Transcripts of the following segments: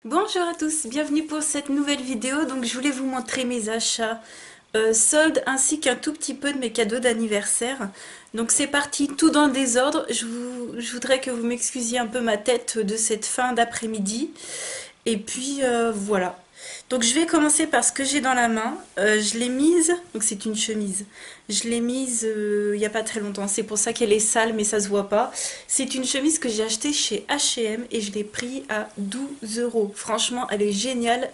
Bonjour à tous, bienvenue pour cette nouvelle vidéo. Donc je voulais vous montrer mes achats soldes ainsi qu'un tout petit peu de mes cadeaux d'anniversaire. Donc c'est parti, tout dans le désordre. Je voudrais que vous m'excusiez un peu ma tête de cette fin d'après-midi. Et puis voilà. Donc je vais commencer par ce que j'ai dans la main. Je l'ai mise, donc c'est une chemise. Je l'ai mise il n'y a pas très longtemps, c'est pour ça qu'elle est sale mais ça se voit pas. C'est une chemise que j'ai achetée chez H&M et je l'ai pris à 12 euros. Franchement, elle est géniale.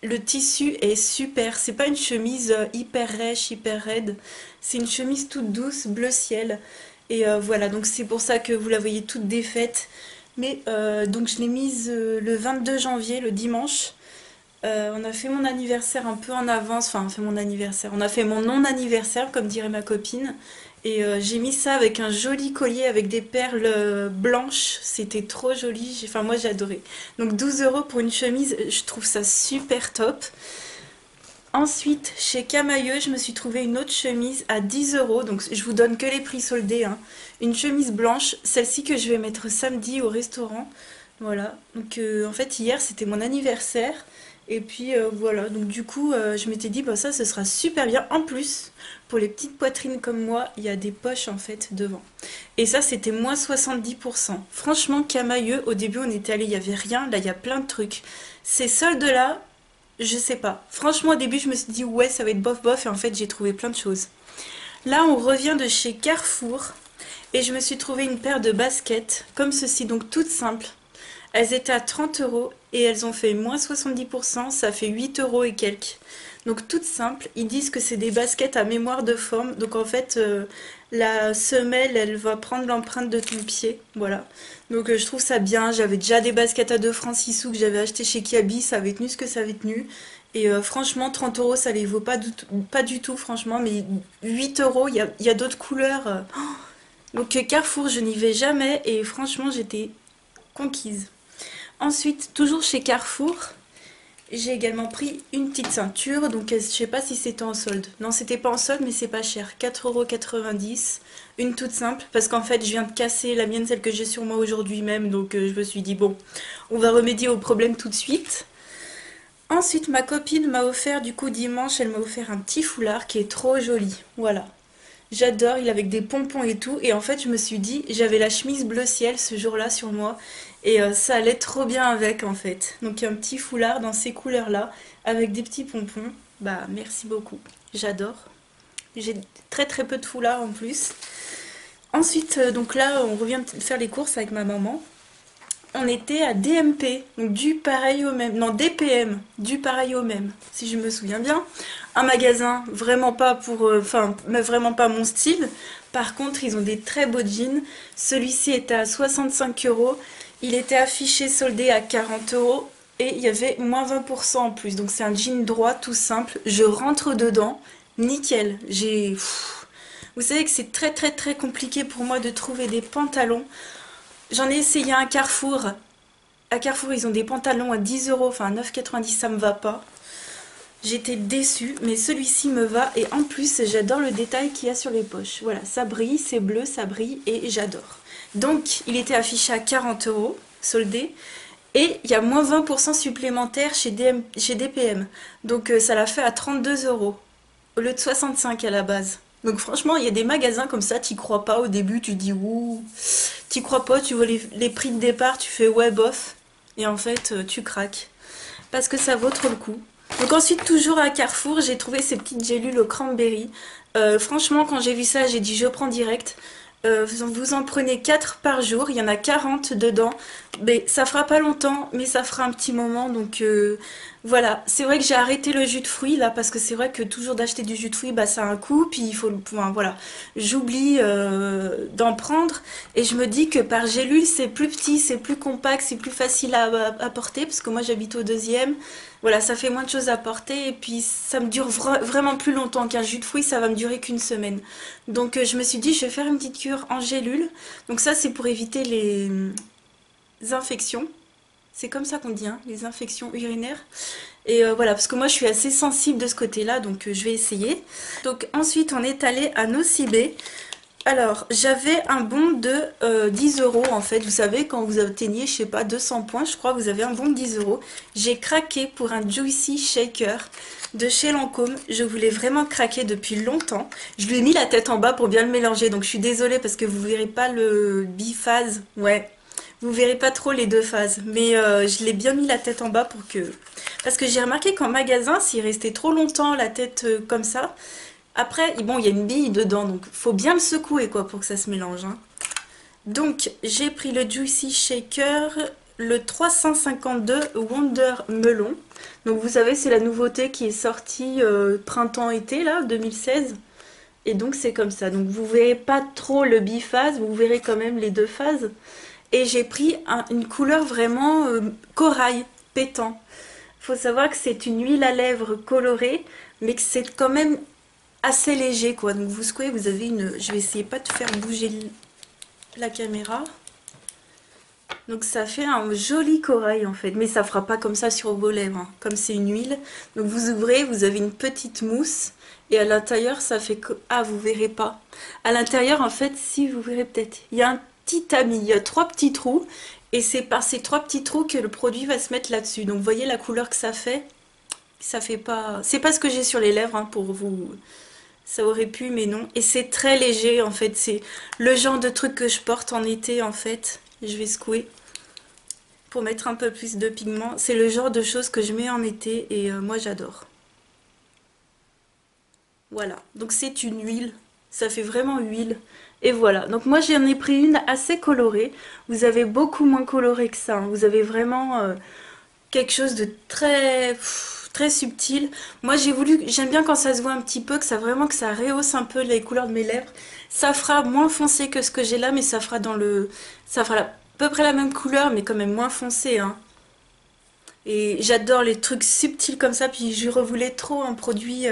Le tissu est super. C'est pas une chemise hyper rêche, hyper raide. C'est une chemise toute douce, bleu ciel. Et voilà, donc c'est pour ça que vous la voyez toute défaite. Mais donc je l'ai mise le 22 janvier, le dimanche. On a fait mon anniversaire un peu en avance, enfin on fait mon anniversaire, on a fait mon non-anniversaire comme dirait ma copine. Et j'ai mis ça avec un joli collier avec des perles blanches, c'était trop joli, enfin moi j'ai adoré. Donc 12 euros pour une chemise, je trouve ça super top. Ensuite, chez Camailleux, je me suis trouvé une autre chemise à 10 euros. Donc, je vous donne que les prix soldés, hein. Une chemise blanche, celle-ci que je vais mettre samedi au restaurant. Voilà. Donc, en fait, hier, c'était mon anniversaire. Et puis, voilà. Donc, du coup, je m'étais dit, bah, ça, ce sera super bien. En plus, pour les petites poitrines comme moi, il y a des poches, en fait, devant. Et ça, c'était moins 70%. Franchement, Camailleux, au début, on était allé, il n'y avait rien. Là, il y a plein de trucs. Ces soldes-là, je sais pas. Franchement, au début, je me suis dit, ouais, ça va être bof bof, et en fait, j'ai trouvé plein de choses. Là, on revient de chez Carrefour, et je me suis trouvé une paire de baskets, comme ceci, donc toutes simples. Elles étaient à 30 euros, et elles ont fait moins 70%, ça fait 8 euros et quelques. Donc toutes simples, ils disent que c'est des baskets à mémoire de forme, donc en fait, la semelle, elle va prendre l'empreinte de ton pied, voilà. Donc je trouve ça bien. J'avais déjà des baskets à 2 francs 6 sous que j'avais acheté chez Kiabi, ça avait tenu ce que ça avait tenu. Et franchement, 30 euros, ça les vaut pas du tout, franchement. Mais 8 euros, il y a d'autres couleurs. Donc Carrefour, je n'y vais jamais. Et franchement, j'étais conquise. Ensuite, toujours chez Carrefour, j'ai également pris une petite ceinture. Donc je sais pas si c'était en solde. Non, c'était pas en solde, mais c'est pas cher. 4,90 €. Une toute simple. Parce qu'en fait, je viens de casser la mienne, celle que j'ai sur moi aujourd'hui même. Donc je me suis dit, bon, on va remédier au problème tout de suite. Ensuite, ma copine m'a offert, du coup, dimanche, elle m'a offert un petit foulard qui est trop joli. Voilà. J'adore, il est avec des pompons et tout. Et en fait, je me suis dit, j'avais la chemise bleu ciel ce jour-là sur moi. Et ça allait trop bien avec, en fait. Donc, un petit foulard dans ces couleurs-là, avec des petits pompons. Bah, merci beaucoup. J'adore. J'ai très très peu de foulards en plus. Ensuite, donc là, on revient de faire les courses avec ma maman. On était à DMP, donc du pareil au même. Non, DPM, du pareil au même, si je me souviens bien. Un magasin vraiment pas pour, enfin, vraiment pas mon style. Par contre, ils ont des très beaux jeans. Celui-ci était à 65 euros. Il était affiché soldé à 40 euros. Et il y avait moins 20% en plus. Donc c'est un jean droit tout simple. Je rentre dedans. Nickel. Vous savez que c'est très très très compliqué pour moi de trouver des pantalons. J'en ai essayé à un Carrefour. À Carrefour, ils ont des pantalons à 10 euros, enfin à 9,90, ça me va pas. J'étais déçue, mais celui-ci me va. Et en plus, j'adore le détail qu'il y a sur les poches. Voilà, ça brille, c'est bleu, ça brille et j'adore. Donc, il était affiché à 40 euros, soldé. Et il y a moins 20% supplémentaire chez DPM. Donc, ça l'a fait à 32 euros, au lieu de 65 à la base. Donc franchement, il y a des magasins comme ça, t'y crois pas au début, tu dis ouh, t'y crois pas, tu vois les prix de départ, tu fais ouais bof, et en fait tu craques, parce que ça vaut trop le coup. Donc ensuite, toujours à Carrefour, j'ai trouvé ces petites gélules au cranberry. Franchement, quand j'ai vu ça, j'ai dit je prends direct. Vous en prenez 4 par jour, il y en a 40 dedans. Mais ça fera pas longtemps, mais ça fera un petit moment. Donc voilà, c'est vrai que j'ai arrêté le jus de fruits là, parce que c'est vrai que toujours d'acheter du jus de fruits, bah ça a un coût, puis il faut le point. Voilà, j'oublie d'en prendre et je me dis que par gélule c'est plus petit, c'est plus compact, c'est plus facile à porter, parce que moi j'habite au deuxième. Voilà, ça fait moins de choses à porter et puis ça me dure vraiment plus longtemps qu'un jus de fruits, ça va me durer qu'une semaine. Donc je me suis dit, je vais faire une petite cure en gélule. Donc ça, c'est pour éviter les infections. C'est comme ça qu'on dit, hein, les infections urinaires. Et voilà, parce que moi, je suis assez sensible de ce côté-là, donc je vais essayer. Donc ensuite, on est allé à Nocibé. Alors, j'avais un bon de 10 euros en fait. Vous savez, quand vous atteignez, je sais pas, 200 points, je crois, vous avez un bon de 10 euros. J'ai craqué pour un Juicy Shaker de chez Lancôme. Je voulais vraiment craquer depuis longtemps. Je lui ai mis la tête en bas pour bien le mélanger. Donc, je suis désolée parce que vous verrez pas le biphase. Ouais, vous verrez pas trop les deux phases. Mais je l'ai bien mis la tête en bas pour que... Parce que j'ai remarqué qu'en magasin, s'il restait trop longtemps la tête comme ça, après, bon, il y a une bille dedans, donc faut bien le secouer quoi pour que ça se mélange, hein. Donc, j'ai pris le Juicy Shaker, le 352 Wonder Melon. Donc, vous savez, c'est la nouveauté qui est sortie printemps-été, là, 2016. Et donc, c'est comme ça. Donc, vous verrez pas trop le biphase, vous verrez quand même les deux phases. Et j'ai pris une couleur vraiment corail, pétant. Faut savoir que c'est une huile à lèvres colorée, mais que c'est quand même assez léger quoi. Donc vous secouez, vous avez une... Je vais essayer pas de faire bouger la caméra. Donc ça fait un joli corail en fait, mais ça fera pas comme ça sur vos lèvres, hein. Comme c'est une huile. Donc vous ouvrez, vous avez une petite mousse et à l'intérieur ça fait que... Ah, vous verrez pas. À l'intérieur en fait, si vous verrez peut-être, il y a un petit tamis, il y a 3 petits trous et c'est par ces 3 petits trous que le produit va se mettre là-dessus. Donc vous voyez la couleur que ça fait. Ça fait pas... C'est pas ce que j'ai sur les lèvres, hein, pour vous... Ça aurait pu, mais non. Et c'est très léger, en fait. C'est le genre de truc que je porte en été, en fait. Je vais secouer pour mettre un peu plus de pigment. C'est le genre de choses que je mets en été et moi, j'adore. Voilà. Donc, c'est une huile. Ça fait vraiment huile. Et voilà. Donc, moi, j'en ai pris une assez colorée. Vous avez beaucoup moins coloré que ça, hein. Vous avez vraiment... quelque chose de très subtil. Moi j'aime bien quand ça se voit un petit peu, que ça vraiment que ça rehausse un peu les couleurs de mes lèvres. Ça fera moins foncé que ce que j'ai là, mais ça fera ça fera à peu près la même couleur, mais quand même moins foncé, hein. Et j'adore les trucs subtils comme ça. Puis je revoulais trop un produit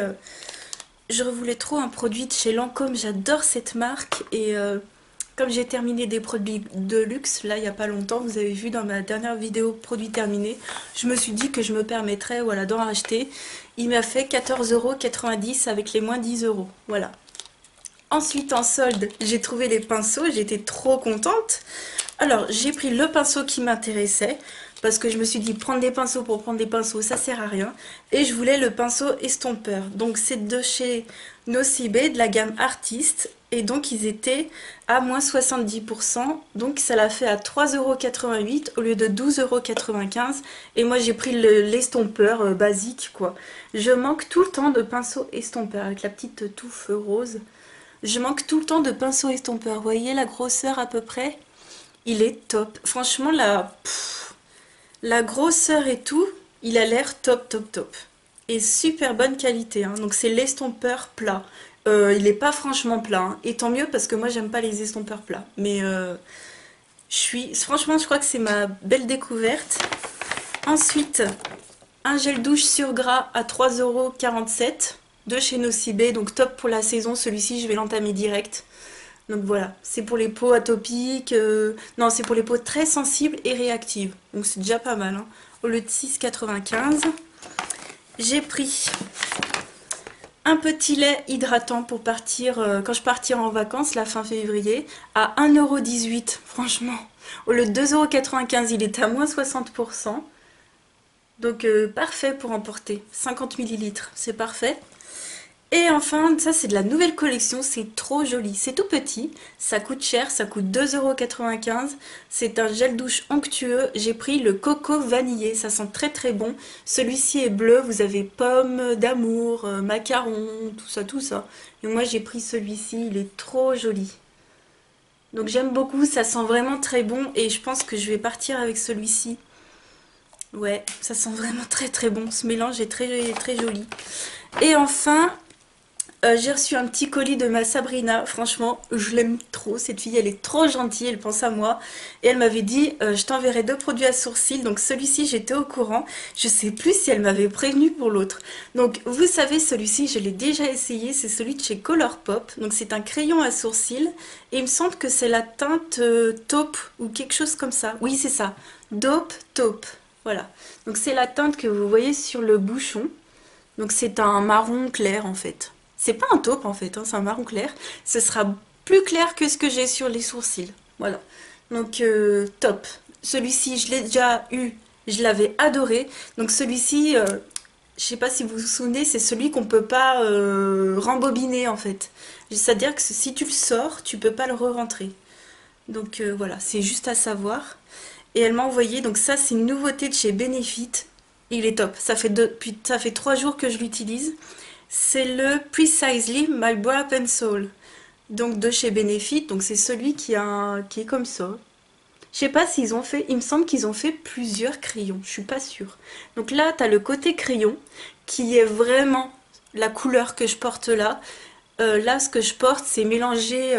de chez Lancôme. J'adore cette marque et comme j'ai terminé des produits de luxe, là, il n'y a pas longtemps, vous avez vu dans ma dernière vidéo produits terminés, je me suis dit que je me permettrais, voilà, d'en racheter. Il m'a fait 14,90 € avec les moins 10 euros. Voilà. Ensuite, en solde, j'ai trouvé les pinceaux, j'étais trop contente. Alors, j'ai pris le pinceau qui m'intéressait, parce que je me suis dit, prendre des pinceaux pour prendre des pinceaux, ça sert à rien. Et je voulais le pinceau estompeur. Donc, c'est de chez Nocibé, de la gamme Artiste. Et donc, ils étaient à moins 70%. Donc, ça l'a fait à 3,88 € au lieu de 12,95 €. Et moi, j'ai pris l'estompeur basique, quoi. Je manque tout le temps de pinceau estompeur, avec la petite touffe rose. Je manque tout le temps de pinceau estompeur. Vous voyez la grosseur à peu près? Il est top. Franchement, la grosseur et tout, il a l'air top, top, top. Et super bonne qualité, hein. Donc c'est l'estompeur plat. Il n'est pas franchement plat, hein. Et tant mieux parce que moi, j'aime pas les estompeurs plats. Mais franchement, je crois que c'est ma belle découverte. Ensuite, un gel douche sur gras à 3,47 € de chez Nocibé. Donc top pour la saison. Celui-ci, je vais l'entamer direct. Donc voilà, c'est pour les peaux atopiques, non, c'est pour les peaux très sensibles et réactives. Donc c'est déjà pas mal, hein. Au lieu de 6,95 €, j'ai pris un petit lait hydratant pour partir, quand je partirai en vacances, la fin février, à 1,18 €. Franchement, au lieu de 2,95 €, il est à moins 60%. Donc parfait pour emporter, 50 ml, c'est parfait. Et enfin, ça c'est de la nouvelle collection, c'est trop joli. C'est tout petit, ça coûte cher, ça coûte 2,95 €. C'est un gel douche onctueux. J'ai pris le coco vanillé, ça sent très très bon. Celui-ci est bleu, vous avez pomme d'amour, macaron, tout ça, tout ça. Et moi j'ai pris celui-ci, il est trop joli. Donc j'aime beaucoup, ça sent vraiment très bon et je pense que je vais partir avec celui-ci. Ouais, ça sent vraiment très très bon, ce mélange est très très joli. Et enfin... j'ai reçu un petit colis de ma Sabrina. Franchement, je l'aime trop. Cette fille, elle est trop gentille. Elle pense à moi. Et elle m'avait dit, je t'enverrai 2 produits à sourcils. Donc celui-ci, j'étais au courant. Je sais plus si elle m'avait prévenu pour l'autre. Donc vous savez, celui-ci, je l'ai déjà essayé. C'est celui de chez Colourpop. Donc c'est un crayon à sourcils. Et il me semble que c'est la teinte taupe ou quelque chose comme ça. Oui, c'est ça. Dope taupe. Voilà. Donc c'est la teinte que vous voyez sur le bouchon. Donc c'est un marron clair en fait. C'est pas un taupe en fait, hein, c'est un marron clair. Ce sera plus clair que ce que j'ai sur les sourcils. Voilà. Donc top. Celui-ci, je l'ai déjà eu, je l'avais adoré. Donc celui-ci, je sais pas si vous vous souvenez, c'est celui qu'on peut pas rembobiner en fait. C'est-à-dire que si tu le sors, tu peux pas le re-rentrer. Donc voilà, c'est juste à savoir. Et elle m'a envoyé, donc ça c'est une nouveauté de chez Benefit. Il est top, ça fait 3 jours que je l'utilise. C'est le Precisely My Brow Pencil. Donc de chez Benefit, donc c'est celui qui est comme ça. Je sais pas s'ils ont fait, il me semble qu'ils ont fait plusieurs crayons, je suis pas sûre. Donc là, tu as le côté crayon qui est vraiment la couleur que je porte là. Là, ce que je porte, c'est mélangé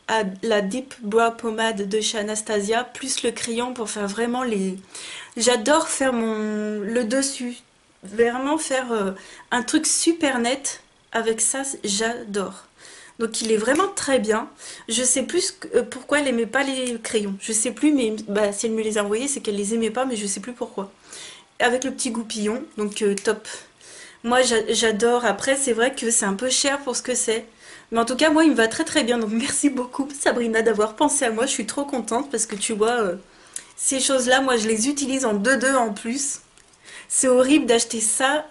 à la Deep Brow Pomade de chez Anastasia, plus le crayon pour faire vraiment les... J'adore faire le dessus, vraiment faire un truc super net. Avec ça, j'adore. Donc il est vraiment très bien. Je sais plus pourquoi elle aimait pas les crayons. Je sais plus, mais bah, si elle me les a envoyés, c'est qu'elle les aimait pas, mais je sais plus pourquoi. Avec le petit goupillon, donc top. Moi j'adore. Après, c'est vrai que c'est un peu cher pour ce que c'est. Mais en tout cas, moi, il me va très très bien. Donc merci beaucoup, Sabrina, d'avoir pensé à moi. Je suis trop contente parce que tu vois, ces choses-là, moi, je les utilise en 2-2 en plus. C'est horrible d'acheter ça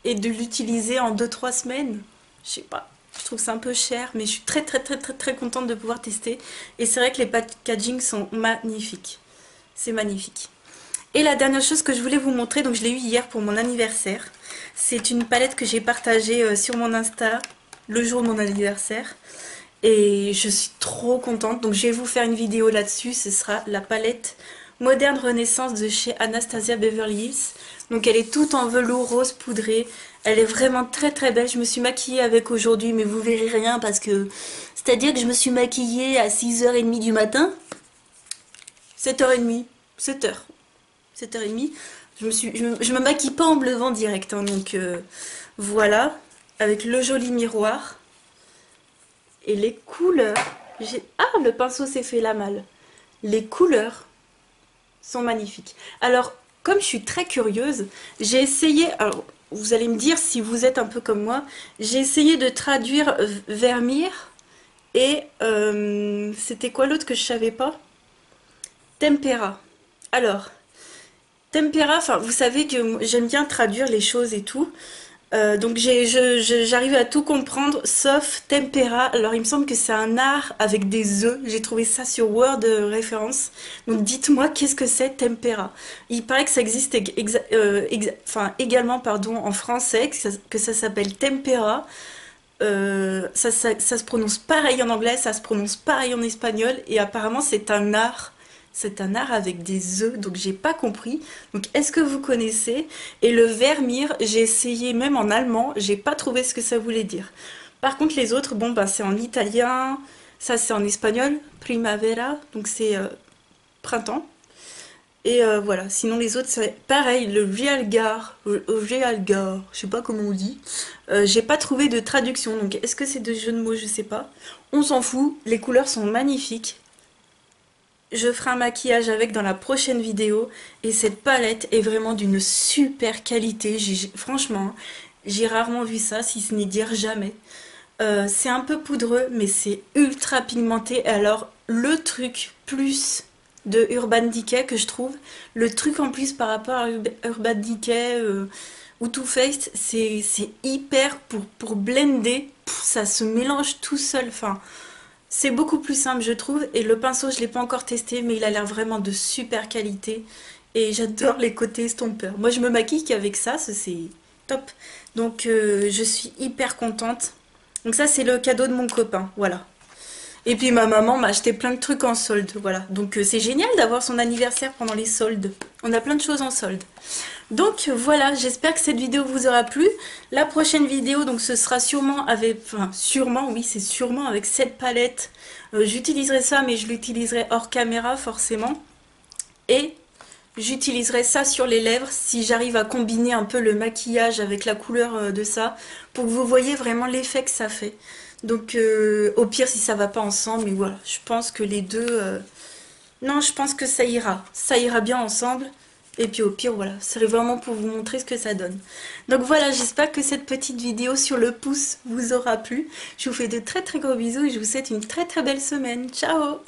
et de l'utiliser en 2-3 semaines. Je sais pas. Je trouve ça un peu cher, mais je suis très très très très très contente de pouvoir tester. Et c'est vrai que les packaging sont magnifiques. C'est magnifique. Et la dernière chose que je voulais vous montrer, donc je l'ai eu hier pour mon anniversaire. C'est une palette que j'ai partagée sur mon Insta le jour de mon anniversaire. Et je suis trop contente. Donc je vais vous faire une vidéo là-dessus. Ce sera la palette Moderne Renaissance de chez Anastasia Beverly Hills. Donc elle est toute en velours rose poudré. Elle est vraiment très très belle. Je me suis maquillée avec aujourd'hui, mais vous verrez rien parce que... C'est-à-dire que je me suis maquillée à 6h30 du matin. 7h30. 7h. 7h30. Je me maquille pas en bleuvant direct. Hein, donc voilà. Avec le joli miroir. Et les couleurs. Ah, le pinceau s'est fait la malle. Les couleurs sont magnifiques. Alors, comme je suis très curieuse, j'ai essayé... Alors, vous allez me dire si vous êtes un peu comme moi. J'ai essayé de traduire Vermeer et c'était quoi l'autre que je savais pas? Tempera. Alors, Tempera, enfin vous savez que j'aime bien traduire les choses et tout. Donc j'arrive à tout comprendre sauf Tempera. Alors il me semble que c'est un art avec des œufs. J'ai trouvé ça sur Word référence. Donc dites-moi qu'est-ce que c'est Tempera. Il paraît que ça existe également pardon, en français, que ça s'appelle Tempera. Ça se prononce pareil en anglais, ça se prononce pareil en espagnol. Et apparemment c'est un art. C'est un art avec des œufs, donc j'ai pas compris. Donc est-ce que vous connaissez? Et le Vermeer, j'ai essayé même en allemand, j'ai pas trouvé ce que ça voulait dire. Par contre les autres, bon bah c'est en italien, ça c'est en espagnol, primavera, donc c'est printemps. Et voilà, sinon les autres c'est pareil, le Realgar, Realgar, je sais pas comment on dit. J'ai pas trouvé de traduction, donc est-ce que c'est de jeu de mots, je sais pas. On s'en fout, les couleurs sont magnifiques. Je ferai un maquillage avec dans la prochaine vidéo et cette palette est vraiment d'une super qualité. Franchement, j'ai rarement vu ça, si ce n'est dire jamais. C'est un peu poudreux, mais c'est ultra pigmenté. Alors, le truc plus de Urban Decay que je trouve, le truc en plus par rapport à Urban Decay ou Too Faced, c'est hyper pour blender. Ça se mélange tout seul. Enfin... C'est beaucoup plus simple je trouve et le pinceau je l'ai pas encore testé mais il a l'air vraiment de super qualité et j'adore les côtés estompeurs. Moi je me maquille qu'avec ça, c'est top. Donc je suis hyper contente. Donc ça c'est le cadeau de mon copain, voilà. Et puis ma maman m'a acheté plein de trucs en solde, voilà. Donc c'est génial d'avoir son anniversaire pendant les soldes. On a plein de choses en solde. Donc voilà, j'espère que cette vidéo vous aura plu. La prochaine vidéo, donc ce sera sûrement avec, enfin sûrement, oui c'est sûrement avec cette palette. J'utiliserai ça mais je l'utiliserai hors caméra forcément. Et j'utiliserai ça sur les lèvres si j'arrive à combiner un peu le maquillage avec la couleur de ça. Pour que vous voyez vraiment l'effet que ça fait. Donc au pire si ça va pas ensemble, mais voilà, je pense que les deux... Non, je pense que ça ira bien ensemble. Et puis au pire, voilà, c'est vraiment pour vous montrer ce que ça donne. Donc voilà, j'espère que cette petite vidéo sur le pouce vous aura plu. Je vous fais de très très gros bisous et je vous souhaite une très très belle semaine. Ciao!